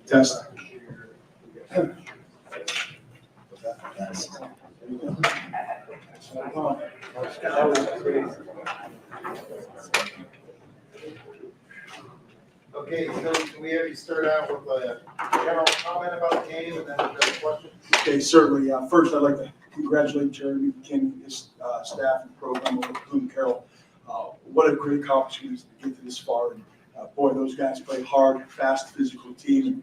Test. Okay, so can we have you start out with a general comment about the game and then a question? Okay, certainly. First, I'd like to congratulate Jeremy McKinney, his staff and program over at Bloom Carroll. What a great accomplishment to get to this far. And boy, those guys play hard, fast, physical team. And,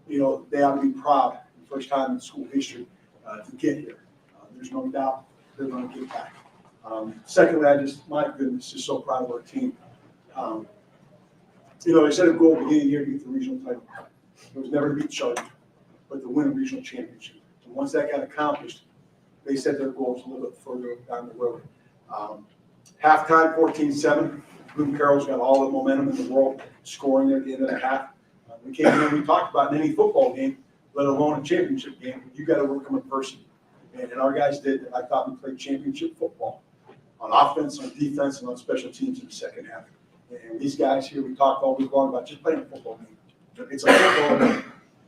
you know, they ought to be proud the first time in school history to get here. There's no doubt they're going to get back. Secondly, my goodness, just so proud of our team. You know, they set a goal at the beginning of the year to get the regional title. It was never to beat Charlotte, but to win a regional championship. And once that got accomplished, they set their goals a little bit further down the road. Halftime, 14-7. Bloom Carroll's got all the momentum in the world, scoring there at the end of the half. We came in and we talked about in any football game, let alone a championship game, you got to overcome adversity. And our guys did. I thought we played championship football on offense, on defense, and on special teams in the second half. And these guys here, we talked all week long about just playing a football game. It's a football game.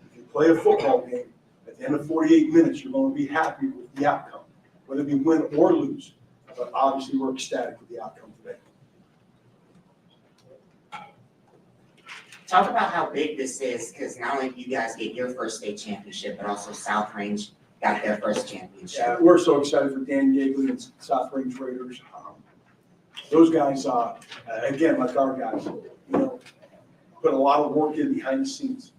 If you play a football game, at the end of 48 minutes, you're going to be happy with the outcome, whether we win or lose. But obviously, we're ecstatic with the outcome today. Talk about how big this is, because not only do you guys get your first state championship, but also South Range got their first championship. Yeah, we're so excited for Dan Yeagley and South Range Raiders. Those guys, again, like our guys, you know, put a lot of work in behind the scenes.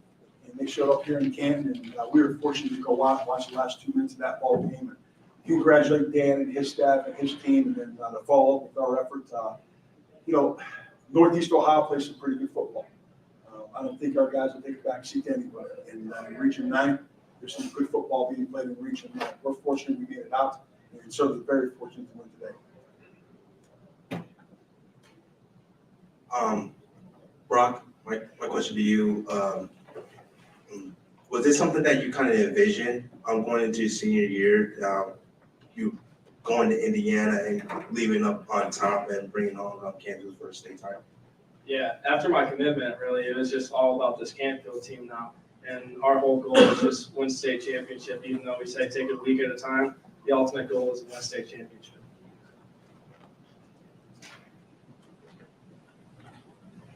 And they showed up here in Canton, and we were fortunate to go out and watch the last 2 minutes of that ball game. And congratulate Dan and his staff and his team, and then to follow up with our effort. You know, Northeast Ohio plays some pretty good football. I don't think our guys will take a back seat to anybody. In Region 9, there's some good football being played in Region 9. We're fortunate we made it out, and certainly very fortunate to win today. Brock, my question to you, was this something that you kind of envisioned going into your senior year, you going to Indiana and leaving up on top and bringing on Canfield's first state title? Yeah, after my commitment, really, it was just all about this Canfield team now. And our whole goal is just win state championship, even though we say take it a week at a time. The ultimate goal is to win state championship.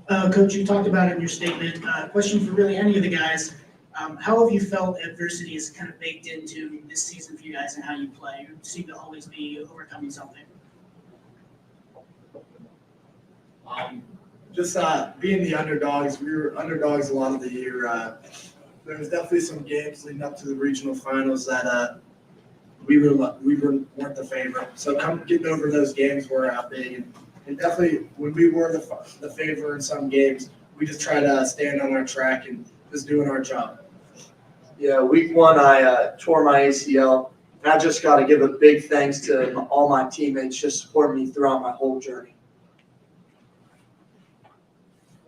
Coach, you talked about it in your statement. Question for really any of the guys. How have you felt adversity is kind of baked into this season for you guys and how you play? You seem to always be overcoming something. Just being the underdogs, we were underdogs a lot of the year. There was definitely some games leading up to the regional finals that we weren't the favorite. So getting over those games were big. And definitely when we were the favorite in some games, we just try to stand on our track and just doing our job. Yeah, week 1 I tore my ACL, and I just got to give a big thanks to all my teammates just supporting me throughout my whole journey.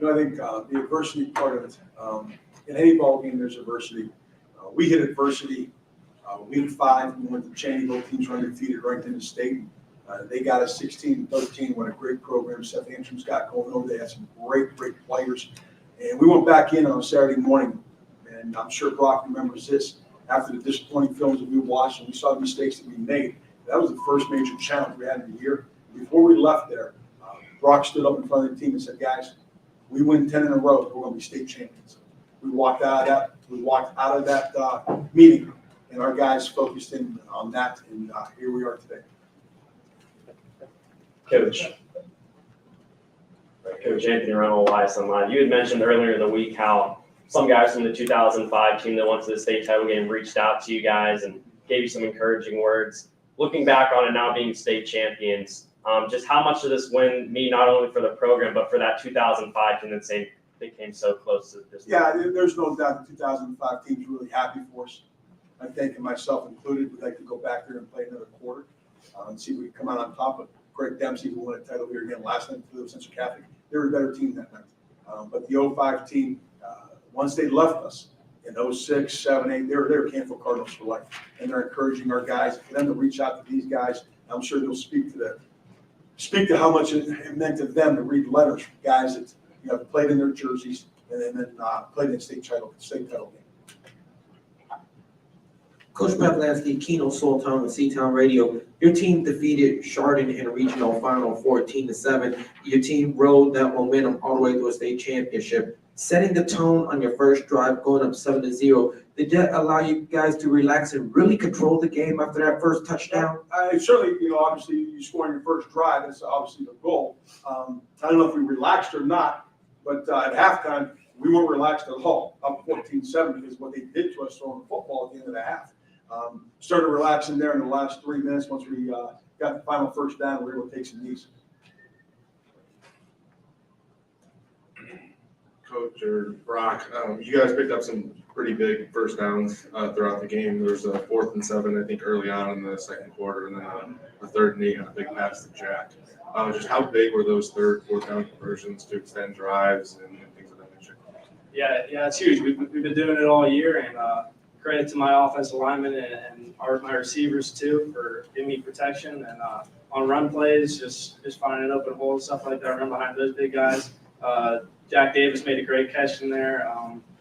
You know, I think the adversity part of it, in any ball game, there's adversity. We hit adversity week 5. We went to Cheney, both teams were undefeated, ranked in the state. They got us 16-13. What a great program Seth Antrim's got going over. They had some great players. And we went back in on a Saturday morning, and I'm sure Brock remembers this. After the disappointing films that we watched and we saw the mistakes that we made, that was the first major challenge we had in the year. Before we left there, Brock stood up in front of the team and said, guys, we win 10 in a row, we're going to be state champions. We walked out of that meeting, and our guys focused in on that, and here we are today. Coach Anthony Reynolds, YSN Live. You had mentioned earlier in the week how some guys from the 2005 team that went to the state title game reached out to you guys and gave you some encouraging words. Looking back on it now being state champions, just how much did this win mean not only for the program but for that 2005 team that's saying, they came so close to this. Yeah, there's no doubt the 2005 team's really happy for us. I'm thinking myself included, we'd like to go back there and play another quarter and see if we can come out on top. But Greg Dempsey, who won a title here again last night for the Central Catholic, they were a better team that night. But the 05 team, once they left us in 06, 7, 8, they were Canfield Cardinals for life. And they're encouraging our guys, for them to reach out to these guys. I'm sure they'll speak to how much it meant to them to read letters from guys that played in their jerseys and then played in the state title game. Coach Pavlansky, Keno, Soul Town, and Seatown Radio. Your team defeated Chardon in a regional final 14-7. Your team rode that momentum all the way to a state championship, setting the tone on your first drive, going up 7-0. Did that allow you guys to relax and really control the game after that first touchdown? Certainly, obviously, you score on your first drive. That's obviously the goal. I don't know if we relaxed or not, but at halftime, we weren't relaxed at all, up 14-7, because what they did to us throwing the football at the end of the half. Started relaxing there in the last 3 minutes. Once we got the final first down, we were able to take some knees. Coach or Brock, you guys picked up some pretty big first downs throughout the game. There was a 4th and 7, I think, early on in the second quarter, and then a 3rd and 8 on a big pass to Jack. Just how big were those 3rd, 4th down conversions to extend drives and things of that nature? Yeah, it's huge. We've been doing it all year, and credit to my offensive linemen and my receivers too for giving me protection and on run plays, just finding open holes, stuff like that, run behind those big guys. Jack Davis made a great catch in there,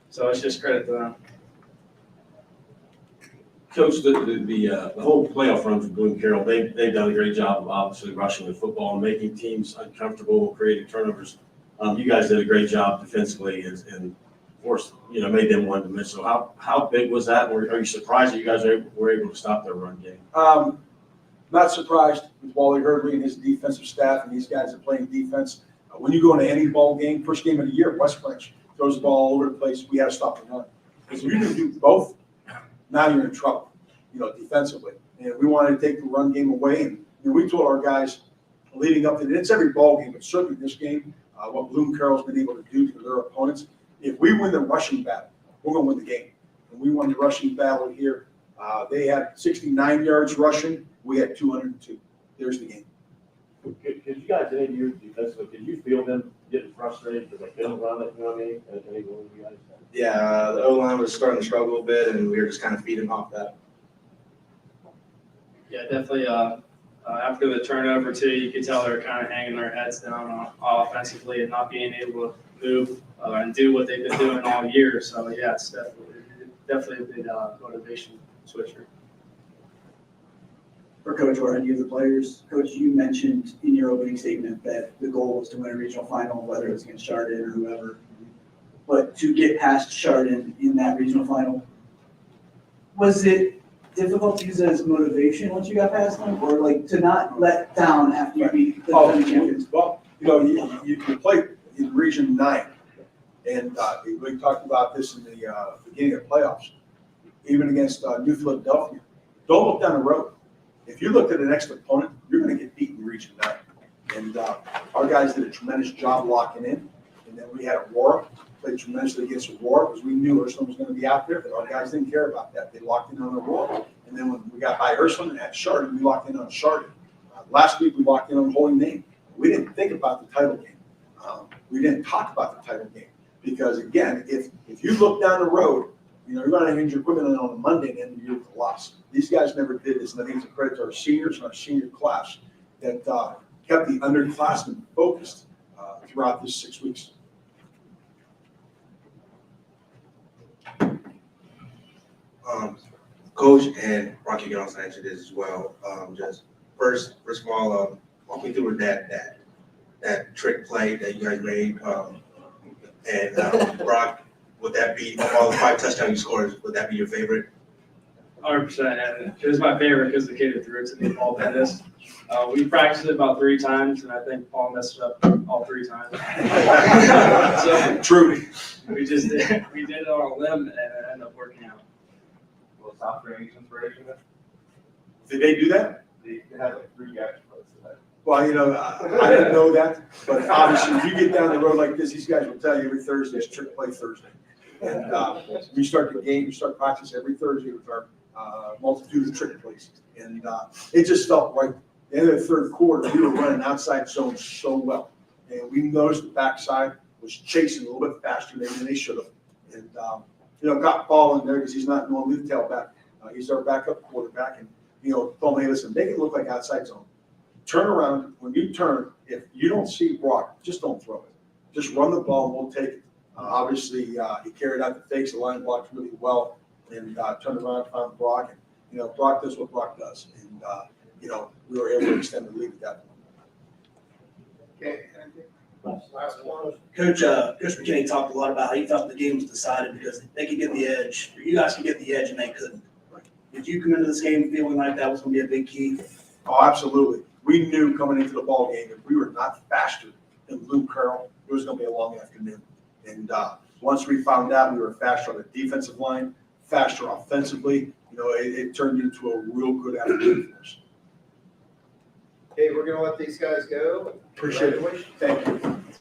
so it's just credit to them. Coach, the whole playoff run for Bloom Carroll, they've done a great job of obviously rushing the football and making teams uncomfortable, creating turnovers. You guys did a great job defensively and forced, made them one-dimensional. How big was that? Are you surprised that you guys were able to stop their run game? Not surprised with Wally Hurdley and his defensive staff and these guys that play in defense. When you go into any ball game, first game of the year, West Branch throws the ball all over the place. We have to stop the run. Because if you can do both, now you're in trouble, defensively. And we wanted to take the run game away. And we told our guys leading up to it's every ball game, but certainly this game, what Bloom Carroll's been able to do to their opponents. If we win the rushing battle, we're going to win the game. And we won the rushing battle here. They had 69 yards rushing. We had 202. There's the game. Could you guys, any of you defensively, could you feel them getting frustrated because they couldn't run it, any one of you guys? Yeah, the O-line was starting to struggle a bit, and we were just kind of feeding off that. Yeah, definitely. After the turnover too, you could tell they were kind of hanging their heads down offensively and not being able to move and do what they've been doing all year. So yeah, it's definitely a big motivation switcher. For Coach or any of the players, Coach, you mentioned in your opening statement that the goal was to win a regional final, whether it was against Chardon or whoever. But to get past Chardon in that regional final, was it difficult to use that as motivation once you got past them, or to not let down after you beat the champions? Well, you played in Region 9, and we talked about this in the beginning of playoffs, even against New Philadelphia. Don't look down the road. If you look at the next opponent, you're going to get beat in Region 9. And our guys did a tremendous job locking in. And then we had Aurora, played tremendously against Aurora because we knew Ursuline was going to be out there, but our guys didn't care about that. They locked in on Aurora. And then when we got by Ursuline and had Chardon, we locked in on Chardon. Last week, we locked in on Holy Name. We didn't think about the title game. We didn't talk about the title game. Because, again, if you look down the road, you're going to hinge your equipment on a Monday and end the year with a loss. These guys never did this, and I think it's a credit to our seniors and our senior class that kept the underclassmen focused throughout this 6 weeks. Coach and Rocky can also answer this as well. Just first of all, walk me through that trick play that you guys made, and Brock. Would that be, of all the 5 touchdowns you scored, would that be your favorite? 100%, and it was my favorite because the kid who threw it to me, Paul Pettis. We practiced it about 3 times, and I think Paul messed it up all 3 times. So Truly. we did it on a limb, and it ended up working out. Well, South Range inspiration. Did they do that? They had 3 guys close to that. Well, I didn't know that, but obviously, if you get down the road like this, these guys will tell you every Thursday is trick play Thursday. And we start the game, we start practice every Thursday with our multitude of trick plays. And it just felt right. At the end of the third quarter, we were running outside zone so well. And we noticed the backside was chasing a little bit faster maybe than they should have. And, got Paul in there because he's not normally the tailback. He's our backup quarterback. And, told me, hey, listen, make it look like outside zone. Turn around. When you turn, if you don't see Brock, just don't throw it. Just run the ball and we'll take it. Obviously, he carried out the fakes, the line blocked really well, and turned around, found Brock. And, Brock does what Brock does. And, we were able to extend the lead at that point. Okay, last one. Coach McKinney talked a lot about how he thought the game was decided because they could get the edge, or you guys could get the edge and they couldn't. Did you come into this game feeling like that was going to be a big key? Oh, absolutely. We knew coming into the ball game, if we were not faster than Luke Carroll, it was going to be a long afternoon. And once we found out we were faster on the defensive line, faster offensively, it turned into a real good afternoon for us. Okay, we're gonna let these guys go. Appreciate it. Congratulations. Thank you.